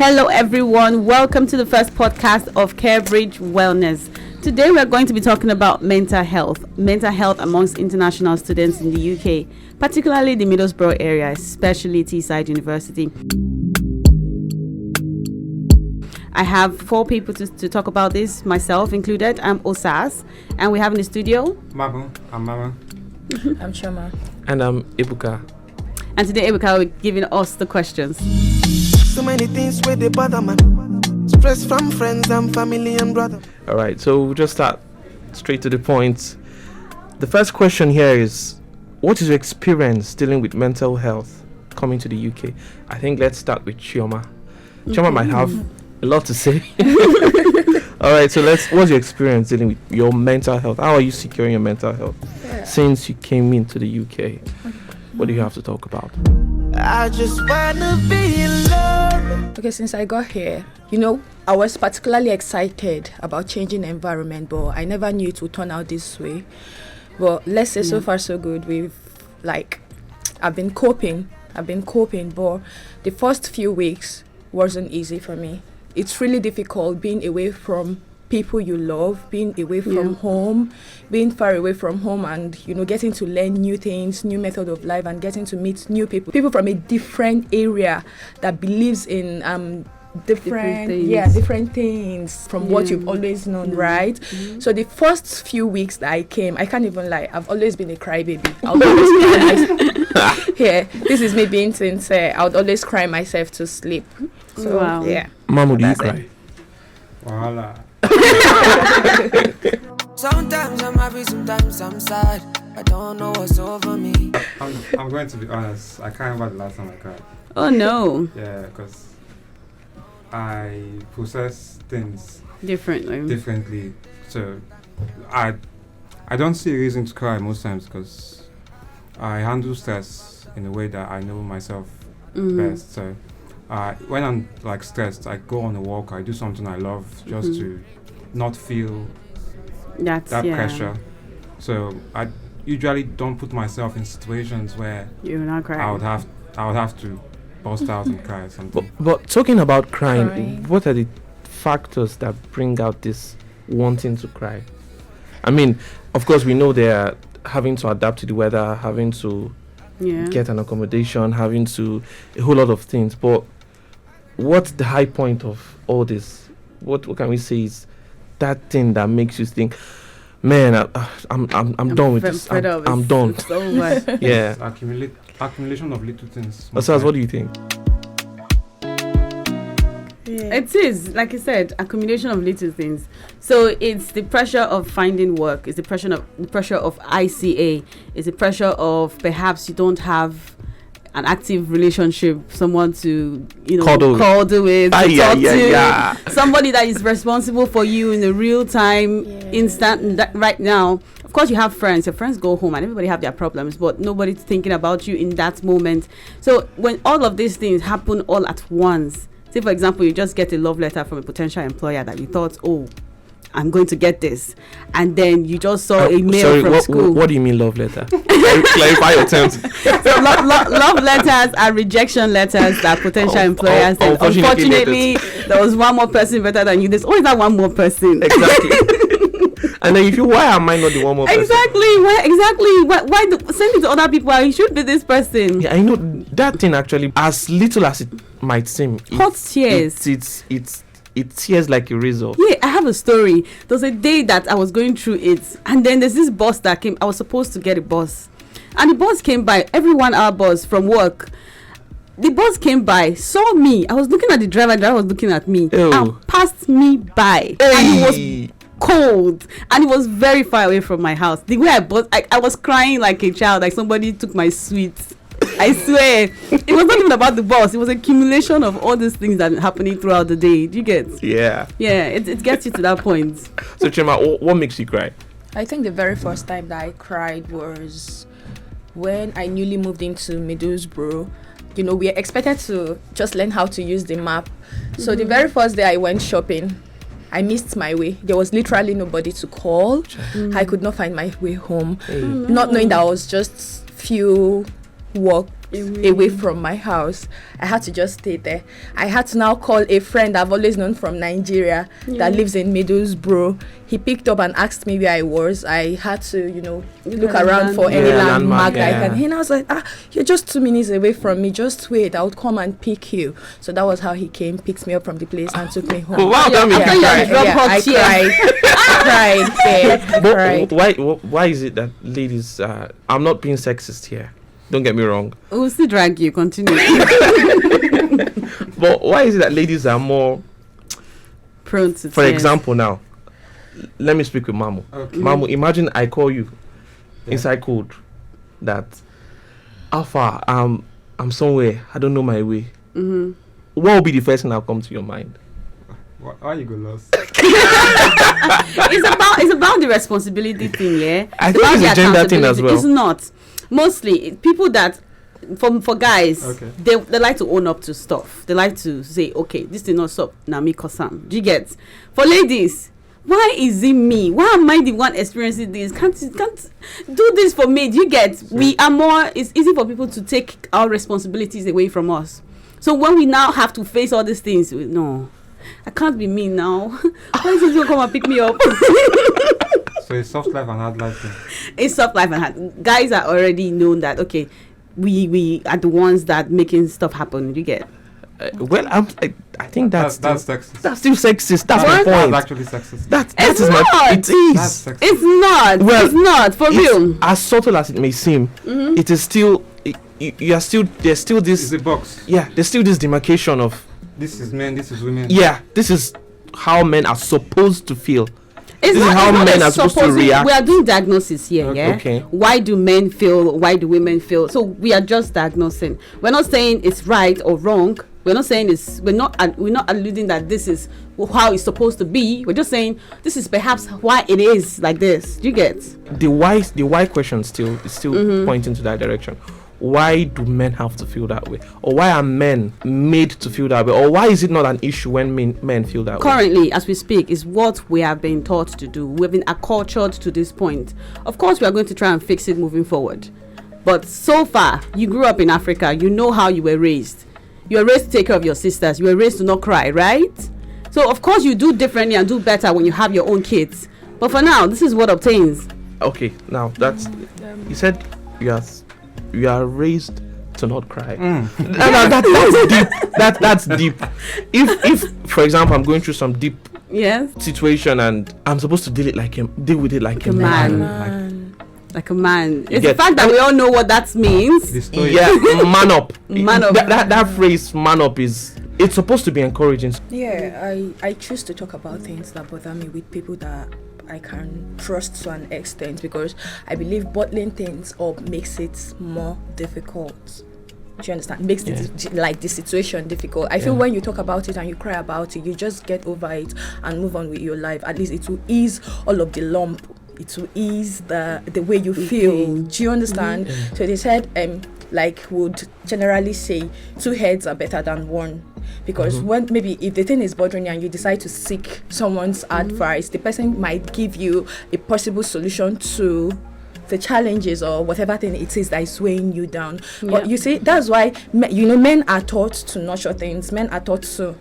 Hello everyone, welcome to the first podcast of Carebridge Wellness. Today we are going to be talking about mental health amongst international students in the UK, particularly the Middlesbrough area, especially Teesside University. I have 4 people to talk about this, myself included. I'm Osas, and we have in the studio Mabu. I'm Mama. I'm Choma. And I'm Ibuka. And today Ibuka will be giving us the questions. So many things where they bother man. Stress from friends and family and brother. All right, so we'll just start straight to the point. The first question here is, what is your experience dealing with mental health coming to the UK? I think let's start with Chioma. Chioma might have a lot to say. All right, so what's your experience dealing with your mental health? How are you securing your mental health since you came into the UK? What do you have to talk about? I just wanna be in love. Okay, since I got here, I was particularly excited about changing the environment, but I never knew it would turn out this way. But let's say so far so good. I've been coping, but the first few weeks wasn't easy for me. It's really difficult being away from people you love, being away from home, being far away from home, and getting to learn new things, new method of life, and getting to meet new people from a different area that believes in different things from what you've always known, right? So the first few weeks that I came, I can't even lie, I've always been a crybaby. I would always cry here, this is me being sincere. I would always cry myself to sleep. So Mamu, do you cry? Voila. Sometimes I'm happy, sometimes I'm sad. I don't know what's over me. I'm going to be honest. I can't remember the last time I cried. Oh no. Yeah, because I process things differently. So I don't see a reason to cry most times because I handle stress in a way that I know myself best. So when I'm stressed, I go on a walk. I do something I love just to not feel that pressure. So I usually don't put myself in situations where you're not crying. I would have to burst out and cry or something. But talking about crying, what are the factors that bring out this wanting to cry? I mean, of course, we know they're having to adapt to the weather, having to get an accommodation, having to a whole lot of things. But what's the high point of all this? What can we say is that thing that makes you think, man, I'm done with this. I'm done. Yeah. Accumulation of little things. Asaz, what do you think? It is, like you said, accumulation of little things. So it's the pressure of finding work, it's the pressure of ICA, it's the pressure of perhaps you don't have an active relationship, someone to cuddle with, talk to, somebody that is responsible for you in the real time, instant, right now. Of course, you have friends. Your friends go home, and everybody have their problems, but nobody's thinking about you in that moment. So when all of these things happen all at once, say for example, you just get a love letter from a potential employer that you thought, oh, I'm going to get this, and then you just saw a mail from school. What do you mean love letter? Clarify your terms. So love letters are rejection letters that potential employers send. Unfortunately, there was one more person better than you. There's always that one more person. Exactly. And then why am I not the one more person? Why send it to other people? It should be this person. Yeah, I know that thing actually, as little as it might seem, hot tears. It tears like a razor. Yeah, I have a story. There was a day that I was going through it, and then there's this bus that came. I was supposed to get a bus, and the bus came by, every 1 hour bus from work. The bus came by, saw me. I was looking at the driver was looking at me, and passed me by. Hey. And it was cold, and it was very far away from my house. The way I was crying like a child, like somebody took my sweets. I swear, it was not even about the boss. It was accumulation of all these things that are happening throughout the day. Do you get? Yeah. Yeah, it gets you to that point. So Chima, what makes you cry? I think the very first time that I cried was when I newly moved into Middlesbrough. We are expected to just learn how to use the map. So the very first day I went shopping, I missed my way. There was literally nobody to call. I could not find my way home. Not knowing that I was just few walk away from my house. I had to just stay there. I had to now call a friend I've always known from Nigeria that lives in Middlesbrough. He picked up and asked me where I was. I had to, look around for any landmark I can. And I was like, you're just 2 minutes away from me. Just wait, I'll come and pick you. So that was how he came, picked me up from the place and took me home. Wow, I cried. Why is it that ladies? I'm not being sexist here. Don't get me wrong. We'll still drag you. Continue. But why is it that ladies are more prone to? For example, now, let me speak with Mamu. Okay. Mamu, imagine I call you inside code that Alpha, I'm somewhere, I don't know my way. What will be the first thing that'll come to your mind? Why you go lost? It's about the responsibility thing, yeah. I think it's a gender thing as well. It's not. Mostly people that for guys, they like to own up to stuff. They like to say, okay, this did not stop. Now me Kosam. Do you get? For ladies, why is it me? Why am I the one experiencing this? Can't do this for me? Do you get? We are more. It's easy for people to take our responsibilities away from us. So when we now have to face all these things, no, I can't be me now. Why is it going to come and pick me up? So it's soft life and hard life thing. It's soft life and hard. Guys are already known that, okay, we are the ones that making stuff happen. You get? Well, I think that's sexist. That's still sexist. That's my point. That's actually sexist. It is. It's not. Well, it's not for real. As subtle as it may seem, it is still. You are still. There's still this. It's a box. Yeah, there's still this demarcation of. This is men. This is women. Yeah, this is how men are supposed to feel. This is how men are supposed to react. We are doing diagnosis here, yeah? Okay. Why do men feel? Why do women feel? So we are just diagnosing. We're not saying it's right or wrong. We're not saying it's. We're not alluding that this is how it's supposed to be. We're just saying this is perhaps why it is like this. Do you get? The why question is still pointing to that direction. Why do men have to feel that way? Or why are men made to feel that way? Or why is it not an issue when men feel that way? Currently, as we speak, is what we have been taught to do. We've been acculturated to this point. Of course, we are going to try and fix it moving forward. But so far, you grew up in Africa. You know how you were raised. You were raised to take care of your sisters. You were raised to not cry, right? So, of course, you do differently and do better when you have your own kids. But for now, this is what obtains. Okay, now that's... You said you are raised to not cry. That's deep. That's deep. If for example I'm going through some deep situation and I'm supposed to deal with it like a man. Like a man. It's the fact that we all know what that means. Yeah, man up. Man up. That phrase man up it's supposed to be encouraging. Yeah, I choose to talk about things that bother me with people that I can trust to an extent, because I believe bottling things up makes it more difficult. Do you understand? Makes the situation difficult. I feel when you talk about it and you cry about it, you just get over it and move on with your life. At least it will ease all of the lump. It will ease the way you feel. Do you understand? So they said would generally say 2 heads are better than one, because when maybe if the thing is bothering you and you decide to seek someone's advice, the person might give you a possible solution to the challenges or whatever thing it is that is weighing you down. But you see, that's why men are taught to nurture things. Men are taught to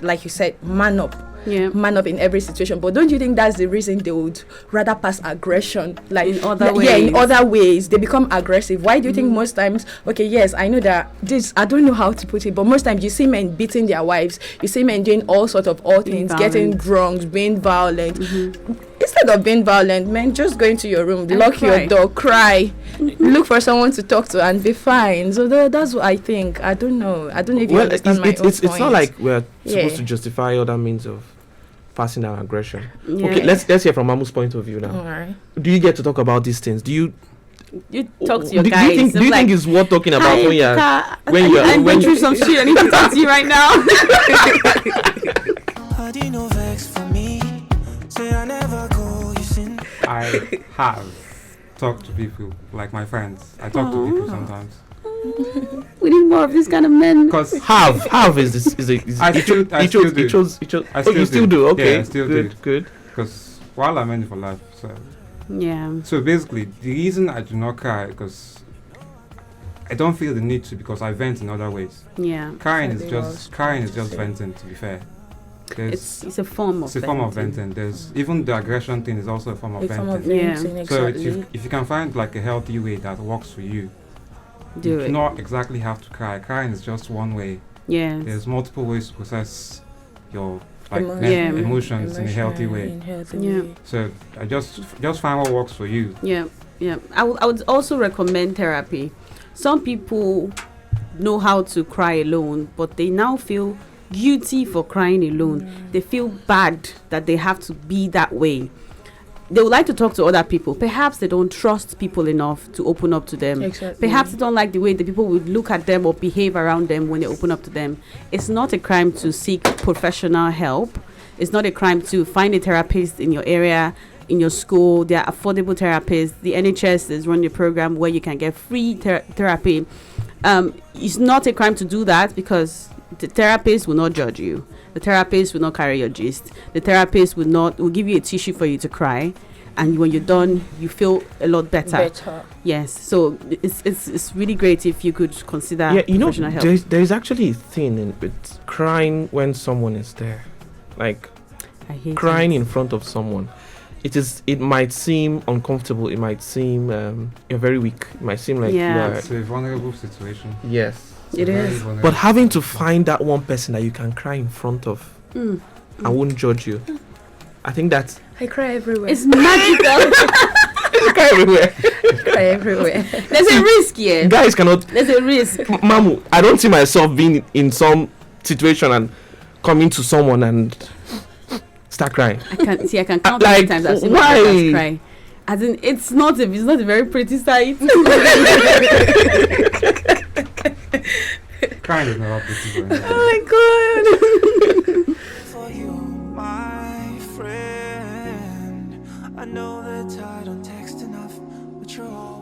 like you said, man up. Man up in every situation. But don't you think that's the reason they would rather pass aggression, like in other ways? Yeah, in other ways they become aggressive. Why do you think most times? Okay, yes, I know that this. I don't know how to put it, but most times you see men beating their wives. You see men doing all sorts of odd things, getting drunk, being violent. Instead of being violent, men just go into your room, lock your door, cry, look for someone to talk to, and be fine. So that's what I think. I don't know if you understand my own point. It's not like we're supposed to justify other means of passing down aggression. Okay, let's hear from Mamu's point of view now. All right. Do you get to talk about these things? Do you talk to your guys? Do you think it's worth talking about when you're I'm going through some shit? I need to talk to you right now. I have talked to people, like my friends. I talk to people sometimes. We need more of this kind of men. Because have is I still do. You still do? Okay, yeah, I still good. Because while I'm in it for life, so yeah. So basically, the reason I do not cry because I don't feel the need to because I vent in other ways. Yeah. Crying is just venting, to be fair. It's a form of venting. There's even the aggression thing is also a form of venting. Exactly. So if you can find like a healthy way that works for you, do it. Not exactly have to cry. Crying is just one way. Yeah. There's multiple ways to process your emotions in a healthy way. So I just find what works for you. Yeah. I would also recommend therapy. Some people know how to cry alone, but they now feel guilty for crying alone. They feel bad that they have to be that way. They would like to talk to other people. Perhaps they don't trust people enough to open up to them. Exactly. Perhaps they don't like the way the people would look at them or behave around them when they open up to them. It's not a crime to seek professional help. It's not a crime to find a therapist in your area, in your school. There are affordable therapists. The NHS is running a program where you can get free therapy. It's not a crime to do that because the therapist will not judge you. The therapist will not carry your gist. The therapist will give you a tissue for you to cry, and when you're done, you feel a lot better. Yes, so it's really great if you could consider professional help. There's actually a thing with crying when someone is there, like I hate crying in front of someone. It might seem uncomfortable. It might seem you're very weak. It might seem like it's a vulnerable situation. Yes. It is. But having to find that one person that you can cry in front of and won't judge you, I think that's... I cry everywhere. It's magical. You cry everywhere. Cry everywhere. There's a risk here. Guys cannot... There's a risk. Mamu, I don't see myself being in some situation and coming to someone and start crying. I can count how many times I've seen my friends cry. As in, it's not a very pretty sight. Crying is not pretty. Oh my god. For you, my friend, I know that I don't text enough, but you're all